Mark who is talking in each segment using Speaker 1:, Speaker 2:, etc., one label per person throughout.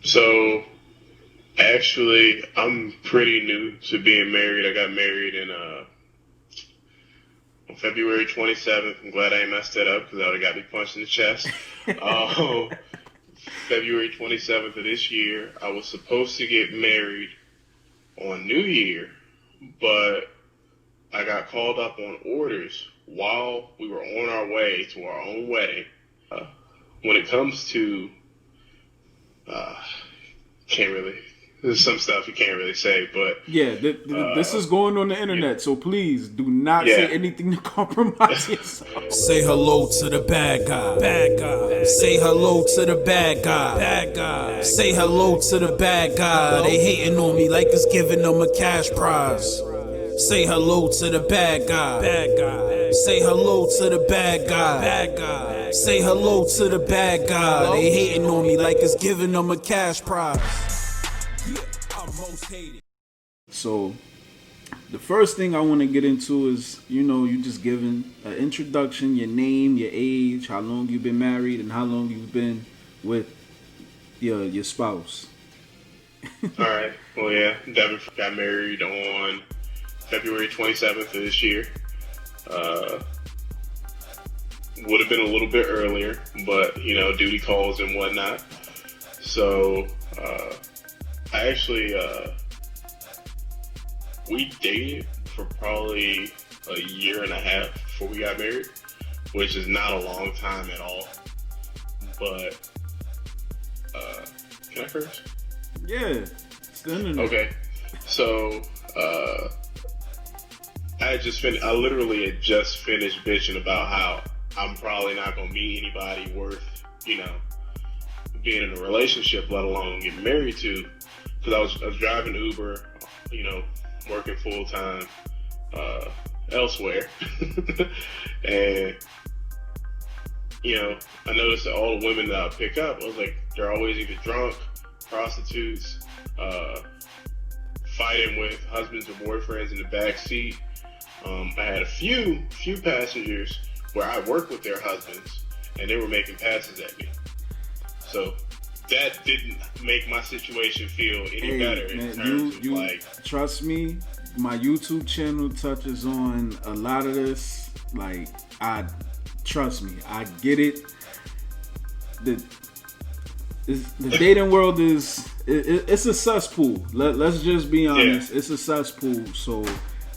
Speaker 1: So actually, I'm pretty new to being married. I got married on February 27th. I'm glad I ain't messed that up because that would have got me punched in the chest. Um, February 27th of this year, I was supposed to get married on New Year, but I got called up on orders while we were on our way to our own wedding. When it comes to, uh, can't really, there's some stuff you can't really say, but
Speaker 2: Yeah, this is going on the internet, so please do not say
Speaker 1: yeah.
Speaker 2: anything to compromise yourself.
Speaker 3: Say hello to the bad guy. Bad guy. Say hello to the bad guy. Bad guy. Say hello to the bad guy. They hating on me like it's giving them a cash prize. Say hello to the bad guy. Bad guy. Say hello to the bad guy. Bad guy. Say hello to the bad guy. They hating on me like it's giving them a cash prize. Yeah, I'm most hated.
Speaker 2: So, the first thing I want to get into is, you just giving an introduction, your name, your age, how long you've been married, and how long you've been with your spouse.
Speaker 1: All right. Well, yeah, Devin got married on February 27th of this year. Would have been a little bit earlier, but, duty calls and whatnot. So, I actually, we dated for probably a year and a half before we got married, which is not a long time at all. But, can I curse?
Speaker 2: Yeah, it's the internet.
Speaker 1: Okay. So, I literally had just finished bitching about how I'm probably not gonna meet anybody worth, being in a relationship, let alone getting married to. Because I was driving Uber, working full time elsewhere, and I noticed that all the women that I pick up, I was like, they're always either drunk, prostitutes, fighting with husbands or boyfriends in the back seat. I had a few passengers where I worked with their husbands, and they were making passes at me. So that didn't make my situation feel any better in terms of like.
Speaker 2: Trust me, my YouTube channel touches on a lot of this. Like, trust me, I get it. The dating world it's a cesspool. Let's just be honest. Yeah. It's a cesspool. So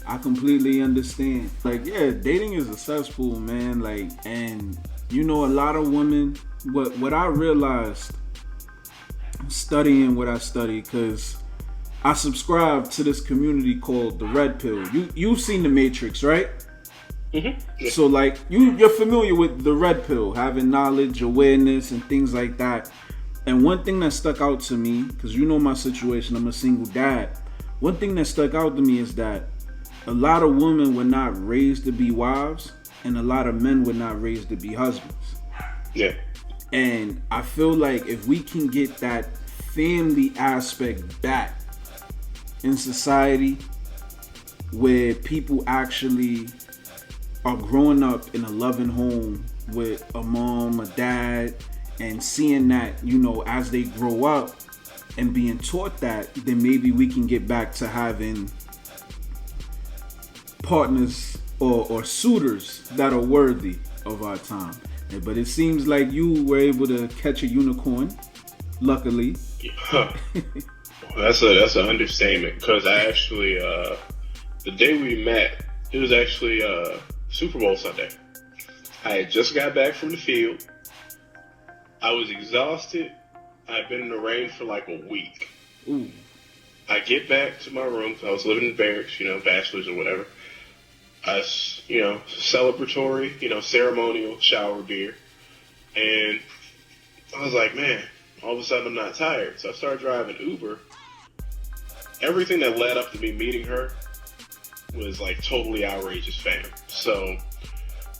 Speaker 2: I completely understand. Like, yeah, dating is a cesspool, man. Like, and a lot of women. What I realized studying what I study, because I subscribe to this community called the Red Pill. You've seen The Matrix, right?
Speaker 1: Mm-hmm. Yeah.
Speaker 2: So like you're familiar with the Red Pill, having knowledge, awareness, and things like that. And one thing that stuck out to me, because my situation, I'm a single dad. One thing that stuck out to me is that a lot of women were not raised to be wives, and a lot of men were not raised to be husbands.
Speaker 1: Yeah.
Speaker 2: And I feel like if we can get that family aspect back in society, where people actually are growing up in a loving home with a mom, a dad, and seeing that, as they grow up and being taught that, then maybe we can get back to having partners or suitors that are worthy of our time. But it seems like you were able to catch a unicorn, luckily.
Speaker 1: Huh. That's an understatement, because I actually, the day we met, it was actually Super Bowl Sunday. I had just got back from the field. I was exhausted. I had been in the rain for like a week.
Speaker 2: Ooh.
Speaker 1: I get back to my room. I was living in barracks, bachelors or whatever. Celebratory, ceremonial shower beer. And I was like, man, all of a sudden I'm not tired. So I started driving Uber. Everything that led up to me meeting her was like totally outrageous, fam. So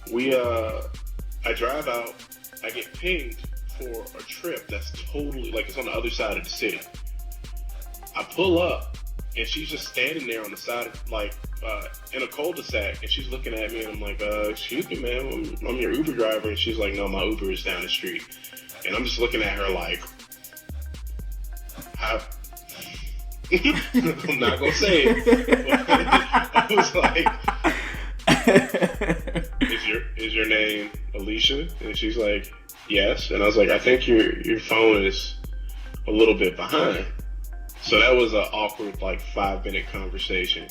Speaker 1: I drive out, I get pinged for a trip that's totally, like, it's on the other side of the city. I pull up, and she's just standing there on the side of, like, in a cul-de-sac, and she's looking at me, and I'm like, excuse me, ma'am, I'm your Uber driver. And she's like, no, my Uber is down the street. And I'm just looking at her like, I'm not gonna say it. But I was like, "Is your name Alicia?" And she's like, "Yes." And I was like, "I think your phone is a little bit behind." So that was an awkward, like, 5-minute conversation.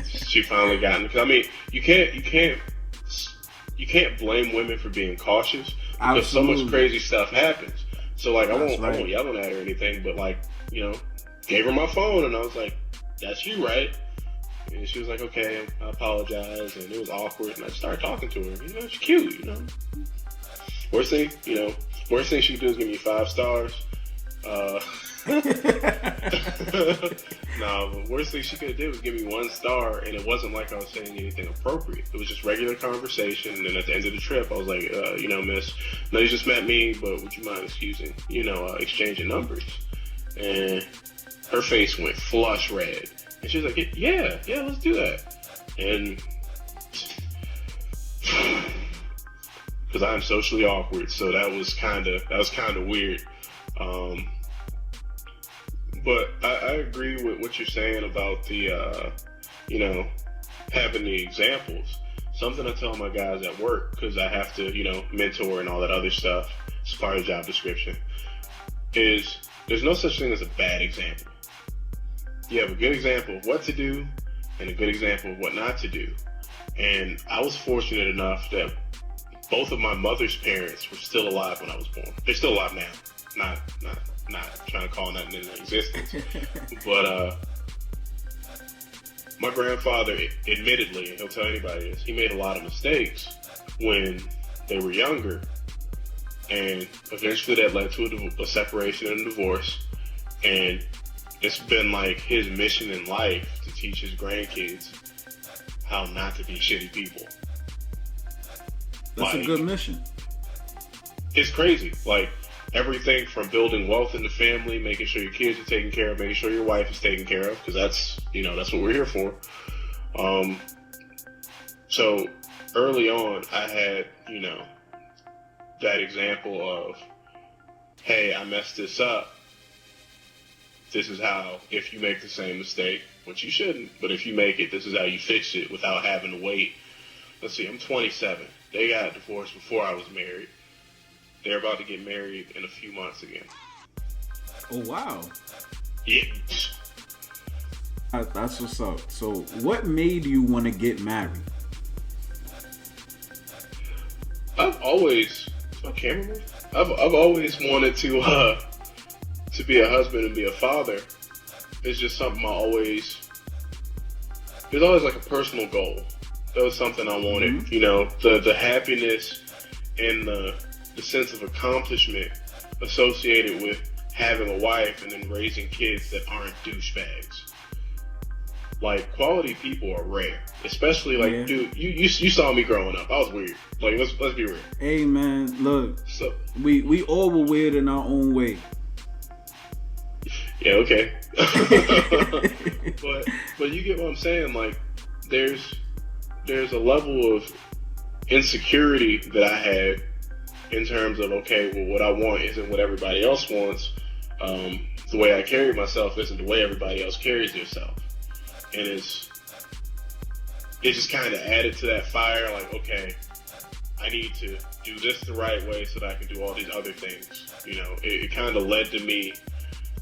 Speaker 1: She finally got in. Because I mean, you can't blame women for being cautious because
Speaker 2: Absolutely.
Speaker 1: so much crazy stuff happens. So like, I
Speaker 2: That's
Speaker 1: won't
Speaker 2: right.
Speaker 1: yelling at her or anything, but like, gave her my phone and I was like, "That's you, right?" And she was like, "Okay, I apologize," and it was awkward. And I started talking to her. She's cute. Worst thing she could do is give me 5 stars. No, the worst thing she could have did was give me 1 star, and it wasn't like I was saying anything appropriate. It was just regular conversation, and then at the end of the trip, I was like, "Miss, no, you just met me, but would you mind exchanging numbers?" And her face went flush red, and she was like, "Yeah, let's do that." And because I'm socially awkward, so that was kind of weird. But I agree with what you're saying about the, having the examples. Something I tell my guys at work, because I have to, mentor and all that other stuff as part of the job description, is there's no such thing as a bad example. You have a good example of what to do and a good example of what not to do. And I was fortunate enough that both of my mother's parents were still alive when I was born. They're still alive now. Not trying to call nothing into existence. But my grandfather, admittedly, and he'll tell anybody this, he made a lot of mistakes when they were younger. And eventually that led to a separation and a divorce. And it's been like his mission in life to teach his grandkids how not to be shitty people.
Speaker 2: That's a good mission.
Speaker 1: It's crazy. Like, everything from building wealth in the family, making sure your kids are taken care of, making sure your wife is taken care of, because that's what we're here for. So early on, I had, that example of, "Hey, I messed this up. This is how, if you make the same mistake, which you shouldn't, but if you make it, this is how you fix it without having to wait." Let's see, I'm 27. They got divorced before I was married. They're about to get married in a few months again.
Speaker 2: Oh, wow.
Speaker 1: Yeah.
Speaker 2: That's what's up. So what made you want to get married?
Speaker 1: I've always wanted to be a husband and be a father. It's just something it was always like a personal goal. That was something I wanted. Mm-hmm. The happiness and the sense of accomplishment associated with having a wife and then raising kids that aren't douchebags. Like, quality people are rare, especially like, dude, you saw me growing up. I was weird. Like, let's be real.
Speaker 2: Hey man, look,
Speaker 1: so
Speaker 2: we all were weird in our own way.
Speaker 1: Yeah, okay. but you get what I'm saying. Like, there's a level of insecurity that I had in terms of, okay, well, what I want isn't what everybody else wants. The way I carry myself isn't the way everybody else carries themselves. And it just kind of added to that fire, like, okay, I need to do this the right way so that I can do all these other things. It kind of led to me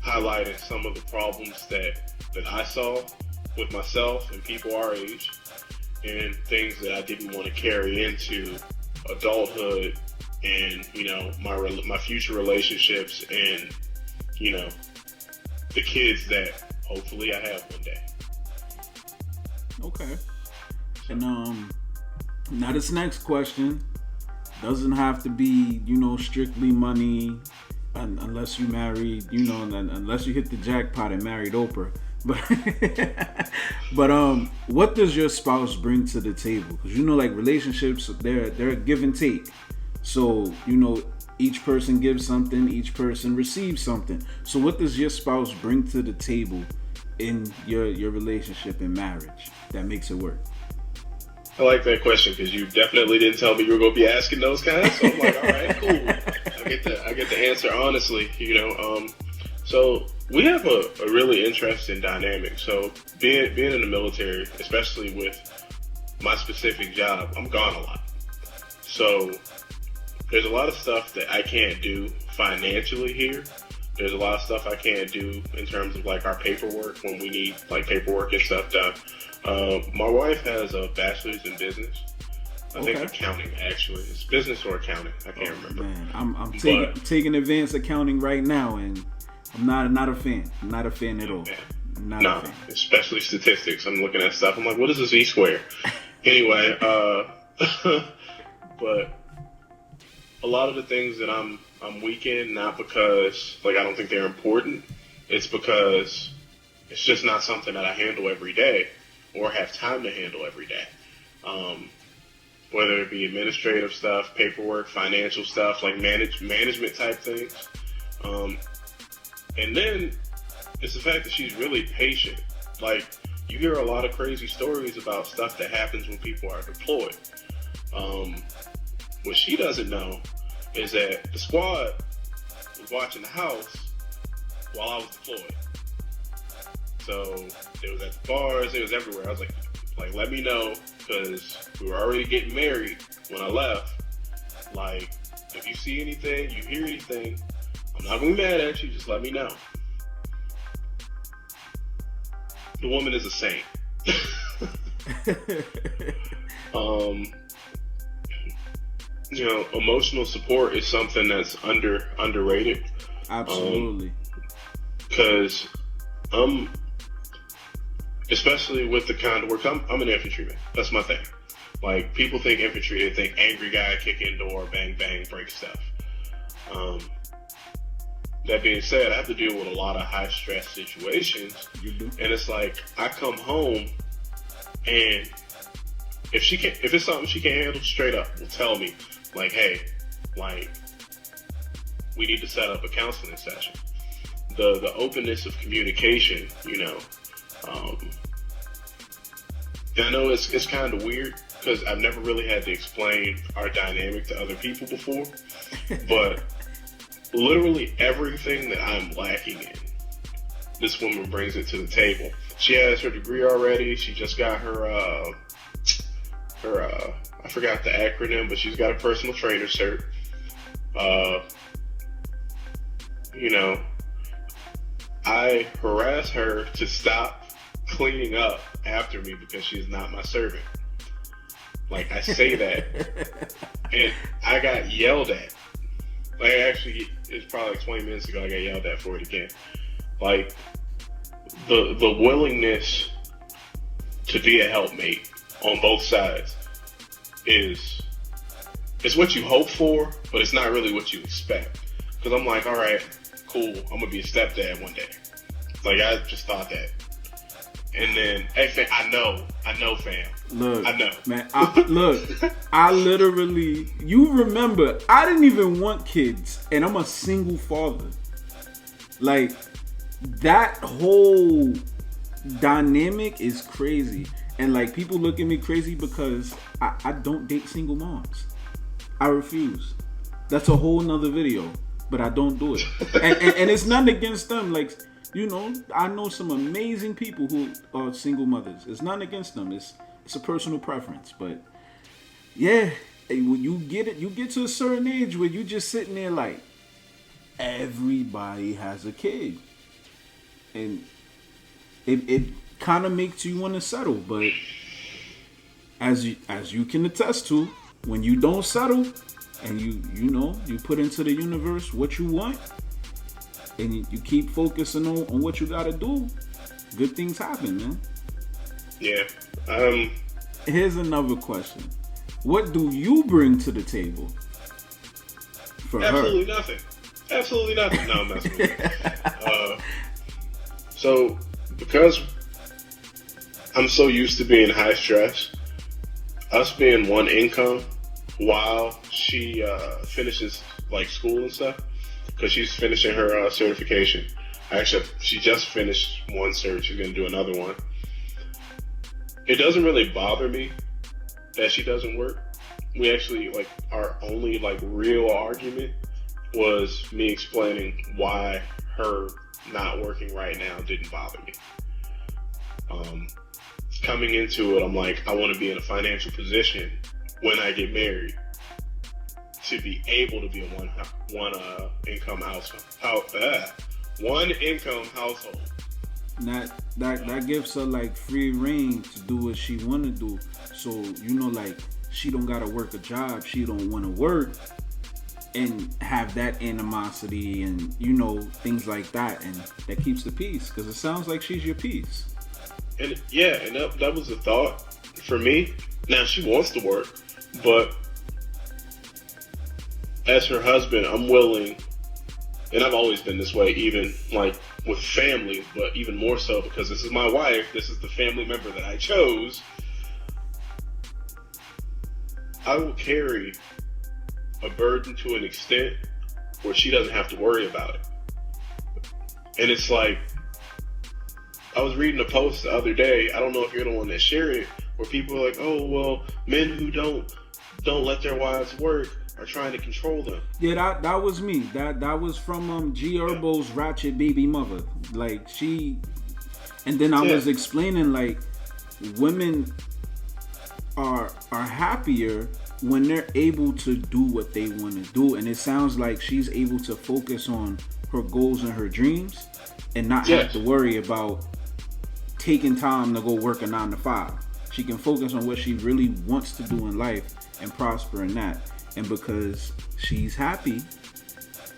Speaker 1: highlighting some of the problems that I saw with myself and people our age, and things that I didn't want to carry into adulthood and, my future relationships and, the kids that hopefully I have one day.
Speaker 2: Okay. And now this next question doesn't have to be, strictly money, unless you married, unless you hit the jackpot and married Oprah. But what does your spouse bring to the table? Because like relationships, they're a give and take. So each person gives something, each person receives something. So what does your spouse bring to the table in your relationship and marriage that makes it work?
Speaker 1: I like that question because you definitely didn't tell me you were going to be asking those kinds. So I'm like, all right, cool. I get the answer honestly. So we have a really interesting dynamic. So being in the military, especially with my specific job, I'm gone a lot. So there's a lot of stuff that I can't do financially here. There's a lot of stuff I can't do in terms of like our paperwork when we need like paperwork and stuff done. My wife has a bachelor's in business. I think accounting, actually. It's business or accounting. I can't remember.
Speaker 2: Man, I'm taking advanced accounting right now, and I'm not a fan. I'm not a fan at all. Not a fan.
Speaker 1: Especially statistics. I'm looking at stuff. I'm like, what is a z-square? Anyway, but a lot of the things that I'm weak in, not because like I don't think they're important. It's because it's just not something that I handle every day or have time to handle every day. Whether it be administrative stuff, paperwork, financial stuff, like management type things. And then it's the fact that she's really patient. Like, you hear a lot of crazy stories about stuff that happens when people are deployed. What she doesn't know is that the squad was watching the house while I was deployed. So it was at the bars, it was everywhere. I was like, let me know, because we were already getting married when I left. Like, if you see anything, you hear anything, I'm not going to be mad at you, just let me know. The woman is a saint. You know, emotional support is something that's underrated.
Speaker 2: Absolutely.
Speaker 1: Because especially with the kind of work, I'm an infantryman. That's my thing. Like, people think infantry, they think angry guy, kick in door, bang, bang, break stuff. That being said, I have to deal with a lot of high stress situations.
Speaker 2: You do.
Speaker 1: And it's like, I come home and if it's something she can't handle, straight up will tell me, like, hey, like, we need to set up a counseling session. The openness of communication, you know. And I know it's kind of weird because I've never really had to explain our dynamic to other people before, but literally everything that I'm lacking in, this woman brings it to the table. She has her degree already. She just got her I forgot the acronym, but she's got a personal trainer cert. You know, I harass her to stop cleaning up after me because she is not my servant. Like, I say that, and I got yelled at. Like, actually, it's probably like 20 minutes ago I got yelled at for it again. Like, the willingness to be a helpmate on both sides is what you hope for, but it's not really what you expect. Because I'm like, all right, cool, I'm gonna be a stepdad one day. Like, I just thought that. And then, hey, fam, I know, fam.
Speaker 2: Look,
Speaker 1: I know.
Speaker 2: man, I literally, you remember, I didn't even want kids, and I'm a single father. Like, that whole dynamic is crazy. And, like, people look at me crazy because I don't date single moms. I refuse. That's a whole nother video, but I don't do it. And it's nothing against them. Like, you know, I know some amazing people who are single mothers. It's nothing against them. It's a personal preference. But yeah, when you get to a certain age where you just sitting there like, everybody has a kid, and it kind of makes you want to settle. But as you can attest to, when you don't settle and you put into the universe what you want, and you keep focusing on what you gotta do, good things happen, man.
Speaker 1: Yeah.
Speaker 2: Here's another question. What do you bring to the table for
Speaker 1: Absolutely
Speaker 2: her?
Speaker 1: nothing. Absolutely nothing. No, I'm messing with you. So, because I'm so used to being high stress, us being one income while she finishes like school and stuff, because she's finishing her certification. Actually, she just finished one cert. She's going to do another one. It doesn't really bother me that she doesn't work. We actually, like, our only, like, real argument was me explaining why her not working right now didn't bother me. Coming into it, I'm like, I want to be in a financial position when I get married to be able to be a one income household. One income household.
Speaker 2: That gives her like free reign to do what she want to do. So like she don't gotta work a job she don't want to work and have that animosity and things like that, and that keeps the peace because it sounds like she's your peace.
Speaker 1: And that was a thought for me. Now she wants to work, but as her husband, I'm willing, and I've always been this way, even like with family, but even more so because this is my wife, this is the family member that I chose. I will carry a burden to an extent where she doesn't have to worry about it. And it's like, I was reading a post the other day, I don't know if you're the one that shared it, where people are like, oh, well, men who don't let their wives work are trying to control them.
Speaker 2: Yeah, that was me. That was from G Herbo's Ratchet Baby Mother. Like and then I was explaining like women are happier when they're able to do what they want to do, and it sounds like she's able to focus on her goals and her dreams and not have to worry about taking time to go work a 9 to 5. She can focus on what she really wants to do in life and prosper in that. And because she's happy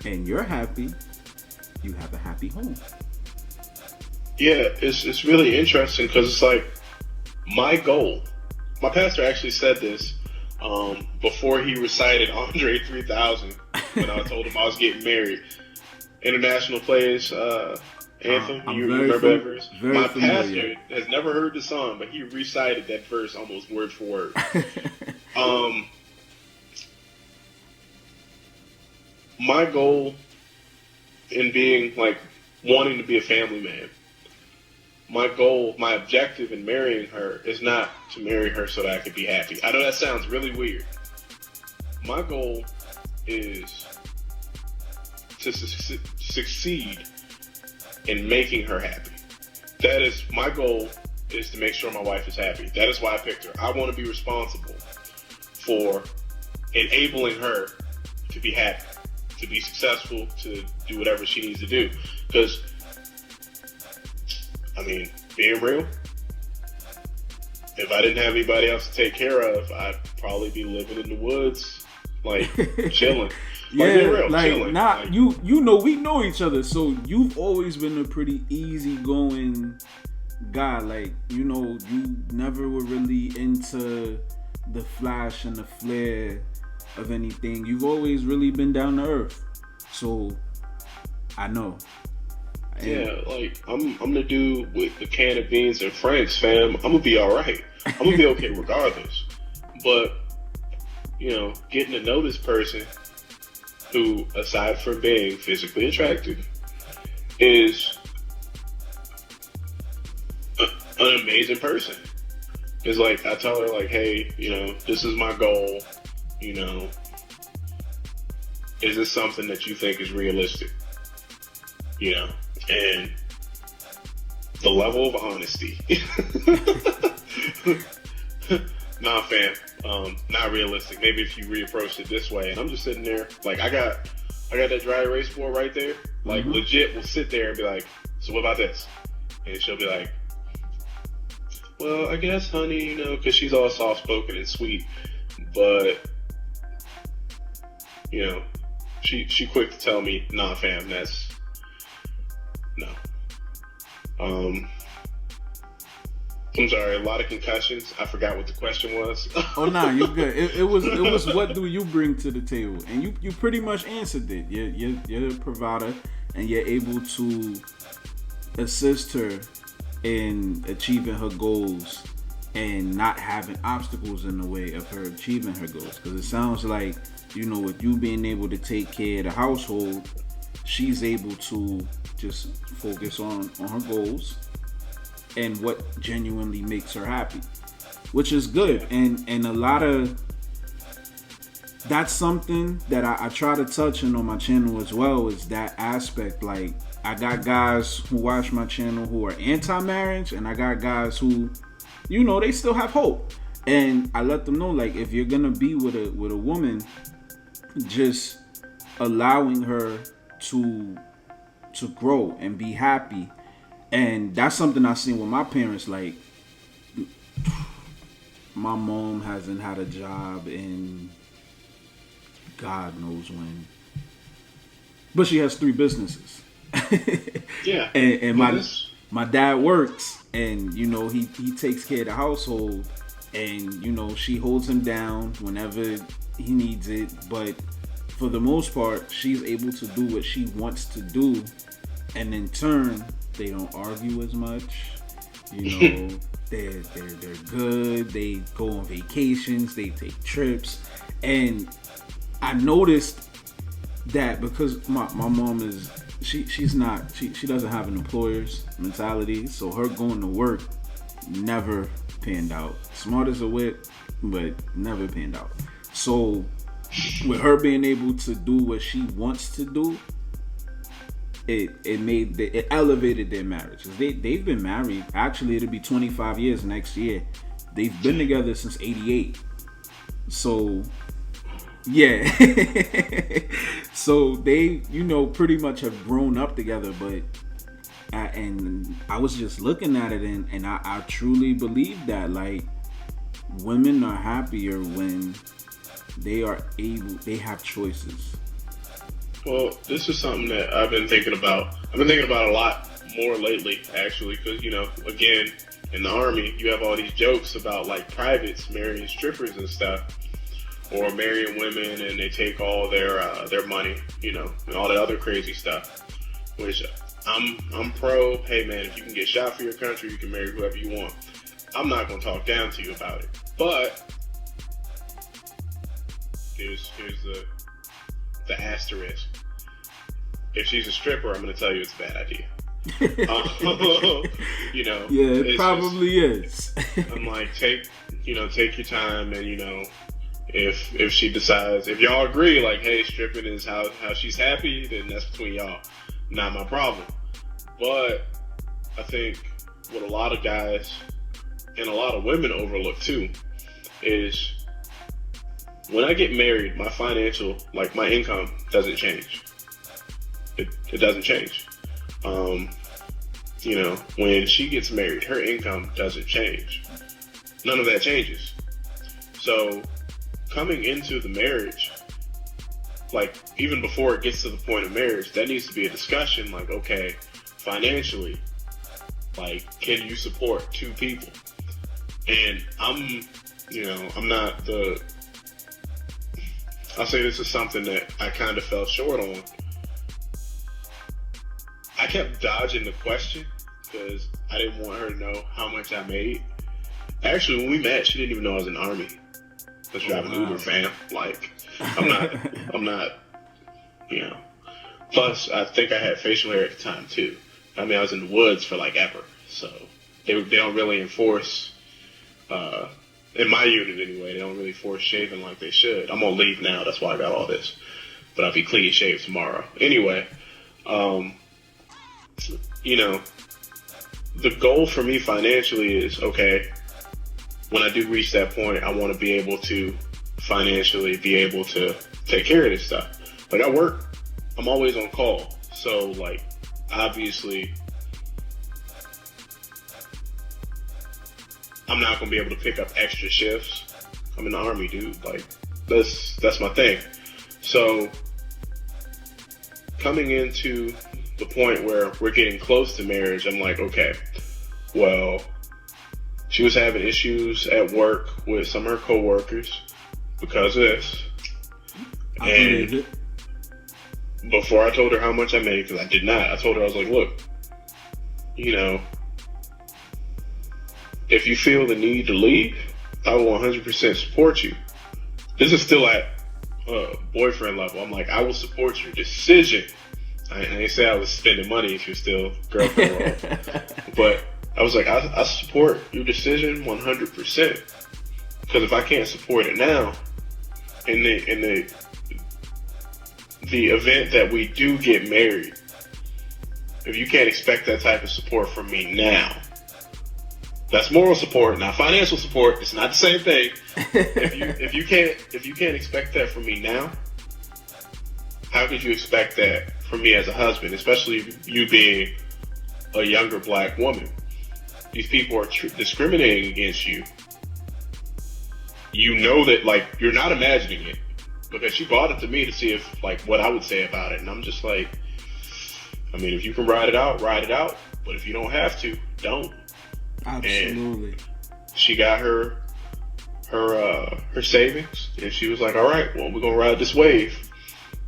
Speaker 2: and you're happy, you have a happy home.
Speaker 1: Yeah, it's really interesting because it's like my goal. My pastor actually said this before he recited Andre 3000 when I told him I was getting married. International Players Anthem. You remember that verse? My pastor has never heard the song, but he recited that verse almost word for word. My goal in being like wanting to be a family man, my goal, my objective in marrying her is not to marry her so that I could be happy. I know that sounds really weird. My goal is to succeed in making her happy. That is my goal, is to make sure my wife is happy. That is why I picked her. I want to be responsible for enabling her to be happy, to be successful, to do whatever she needs to do. Because, I mean, being real, if I didn't have anybody else to take care of, I'd probably be living in the woods, like chilling.
Speaker 2: Yeah,
Speaker 1: real,
Speaker 2: like
Speaker 1: chilling.
Speaker 2: not like, you know we know each other, so you've always been a pretty easygoing guy. Like you never were really into the flash and the flare of anything. You've always really been down to earth. So I know.
Speaker 1: Yeah, like I'm the dude with the can of beans and Franks, fam. I'm gonna be all right. I'm gonna be okay regardless. But getting to know this person, who, aside from being physically attractive, is an amazing person. It's like I tell her, like, hey, this is my goal. Is this something that you think is realistic? And the level of honesty. Nah, fam, not realistic. Maybe if you reapproach it this way. And I'm just sitting there, like, I got that dry erase board right there. Like, legit will sit there and be like, so what about this? And she'll be like, well, I guess, honey, because she's all soft-spoken and sweet. But, she quick to tell me, nah, fam, that's, no. I'm sorry, a lot of concussions. I forgot what the question was.
Speaker 2: Oh, nah, you're good. It was what do you bring to the table? And you pretty much answered it. You're a provider, and you're able to assist her in achieving her goals and not having obstacles in the way of her achieving her goals. Because it sounds like, with you being able to take care of the household, she's able to just focus on her goals and what genuinely makes her happy, which is good. And a lot of that's something that I try to touch on my channel as well, is that aspect. Like, I got guys who watch my channel who are anti-marriage, and I got guys who, you know, they still have hope. And I let them know, like, if you're gonna be with a woman, just allowing her to grow and be happy. And that's something I seen with my parents. Like, my mom hasn't had a job in God knows when, but she has 3 businesses.
Speaker 1: Yeah.
Speaker 2: And my dad works, and you know, he takes care of the household, and you know, she holds him down whenever he needs it. But for the most part, she's able to do what she wants to do, and in turn, they don't argue as much. You know, they're good. They go on vacations. They take trips, and I noticed that because my mom is she doesn't have an employer's mentality, so her going to work never panned out. Smart as a whip, but never panned out. So with her being able to do what she wants to do, it elevated their marriage. They've been married. Actually, it'll be 25 years next year. They've been together since '88. So yeah. So they, you know, pretty much have grown up together. But and I was just looking at it, and I truly believe that, like, women are happier when they have choices.
Speaker 1: Well, this is something that I've been thinking about. I've been thinking about a lot more lately, actually, because, you know, again, in the Army, you have all these jokes about, like, privates marrying strippers and stuff, or marrying women and they take all their money, you know, and all that other crazy stuff. Which I'm pro. Hey, man, if you can get shot for your country, you can marry whoever you want. I'm not gonna talk down to you about it, but here's the asterisk. If she's a stripper, I'm going to tell you it's a bad idea. You know,
Speaker 2: yeah, it probably is.
Speaker 1: I'm like, take your time, and you know, if she decides, if y'all agree, like, hey, stripping is how she's happy, then that's between y'all, not my problem. But I think what a lot of guys and a lot of women overlook too is, when I get married, my financial, like, my income doesn't change. It doesn't change. You know, when she gets married, her income doesn't change. None of that changes. So coming into the marriage, like, even before it gets to the point of marriage, that needs to be a discussion. Like, okay, financially, like, can you support 2 people? And I'll say this is something that I kind of fell short on. I kept dodging the question because I didn't want her to know how much I made. Actually, when we met, she didn't even know I was in the Army. I was driving Uber, fam. Like, I'm not, you know. Plus, I think I had facial hair at the time, too. I mean, I was in the woods for, like, ever. So they don't really enforce, in my unit anyway, they don't really force shaving like they should. I'm on leave now, that's why I got all this. But I'll be clean shaved tomorrow. Anyway, you know, the goal for me financially is, okay, when I do reach that point, I want to be able to financially be able to take care of this stuff. Like, I work, I'm always on call. So, like, obviously, I'm not going to be able to pick up extra shifts. I'm in the Army, dude. Like, that's my thing. So, coming into the point where we're getting close to marriage, I'm like, okay, well, she was having issues at work with some of her coworkers because of this. And before I told her how much I made, because I did not, I told her, I was like, look, you know, if you feel the need to leave, I will 100% support you. This is still at boyfriend level. I'm like, I will support your decision. I didn't say I was spending money if you're still girlfriend role. But I was like, I support your decision 100%. Because if I can't support it now, in the event that we do get married, if you can't expect that type of support from me now, that's moral support, not financial support. It's not the same thing. If you can't expect that from me now, how could you expect that from me as a husband, especially you being a younger black woman? These people are discriminating against you. You know that, like, you're not imagining it, because she brought it to me to see if, like, what I would say about it, and I'm just like, I mean, if you can ride it out, but if you don't have to, don't.
Speaker 2: Absolutely.
Speaker 1: And she got her savings, and she was like, all right, well, we're gonna ride this wave,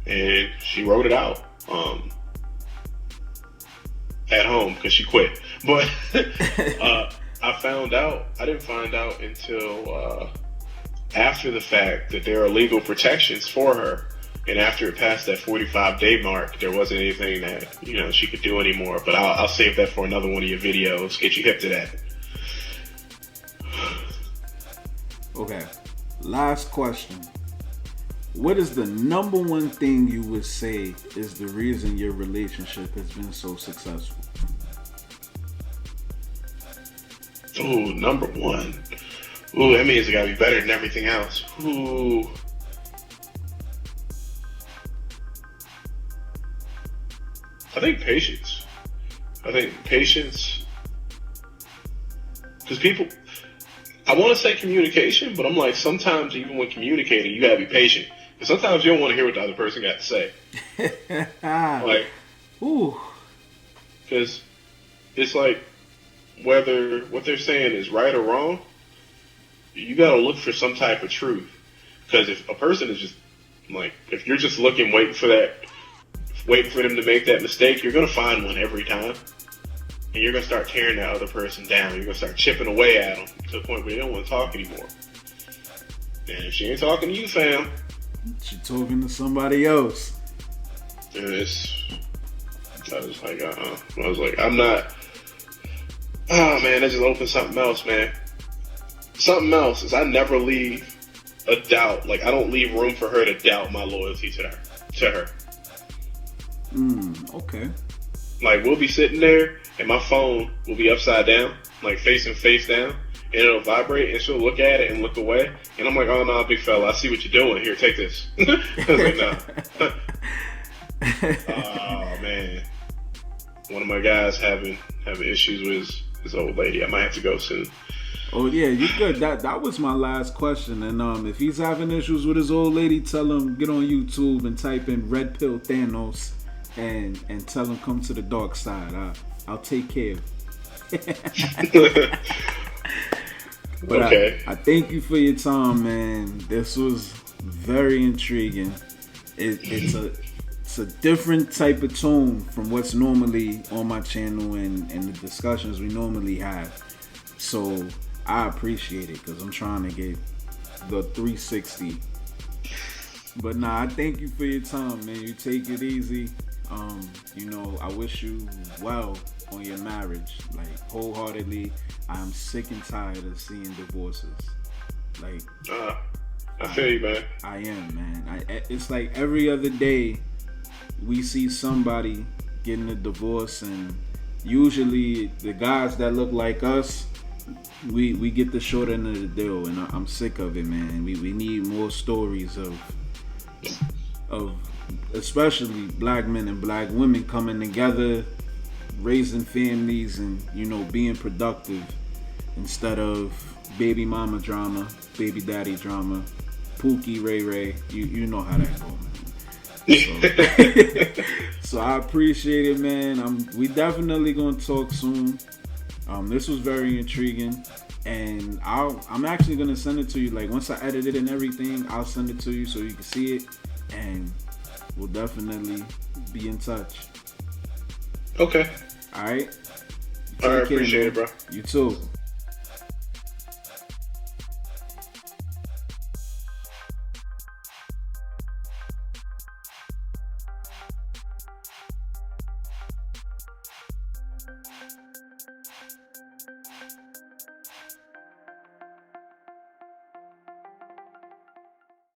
Speaker 1: and she wrote it out at home because she quit. But I didn't find out until after the fact that there are legal protections for her, and after it passed that 45-day mark, there wasn't anything that, you know, she could do anymore. But I'll save that for another one of your videos. Get you hip to that.
Speaker 2: Okay, last question. What is the number one thing you would say is the reason your relationship has been so successful?
Speaker 1: Ooh, number one. Ooh, that means it gotta be better than everything else. Ooh. I think patience. Because people, I want to say communication, but I'm like, sometimes even when communicating, you gotta be patient. Because sometimes you don't want to hear what the other person got to say. Like,
Speaker 2: ooh.
Speaker 1: Because it's like, whether what they're saying is right or wrong, you gotta look for some type of truth. Because if a person is just, like, if you're just looking, waiting for them to make that mistake, you're gonna find one every time. And you're gonna start tearing that other person down. You're gonna start chipping away at them to the point where you don't want to talk anymore. And if she ain't talking to you, fam,
Speaker 2: she talking to somebody else.
Speaker 1: And I was like, I'm not. Oh man, that just opened something else, man. Something else is I never leave a doubt. Like, I don't leave room for her to doubt my loyalty to her.
Speaker 2: Okay.
Speaker 1: Like, we'll be sitting there and my phone will be upside down, like facing face down, and it'll vibrate, and she'll look at it and look away, and I'm like, oh no, big fella, I see what you're doing. Here, take this. I was like, no. Oh man, one of my guys having issues with his old lady. I might have to go soon.
Speaker 2: Oh yeah, you good. That was my last question. And if he's having issues with his old lady, tell him get on YouTube and type in Red Pill Thanos and tell him come to the dark side. I'll take care of it. But
Speaker 1: okay.
Speaker 2: I thank you for your time, man. This was very intriguing. It's a different type of tone from what's normally on my channel and the discussions we normally have. So I appreciate it because I'm trying to get the 360. But nah, I thank you for your time, man. You take it easy. I wish you well on your marriage. Like, wholeheartedly, I'm sick and tired of seeing divorces. Like,
Speaker 1: I feel you, man.
Speaker 2: I am, man. It's like every other day we see somebody getting a divorce, and usually the guys that look like us, we get the short end of the deal, and I'm sick of it, man. We need more stories of especially black men and black women coming together, raising families, and being productive instead of baby mama drama, baby daddy drama, Pookie, Ray Ray. You know how that goes, man. So I appreciate it, man. We definitely gonna talk soon. This was very intriguing, and I'm actually gonna send it to you. Like, once I edit it and everything, I'll send it to you so you can see it, and we'll definitely be in touch.
Speaker 1: Okay.
Speaker 2: All right.
Speaker 1: All right. Appreciate it, bro.
Speaker 2: You too.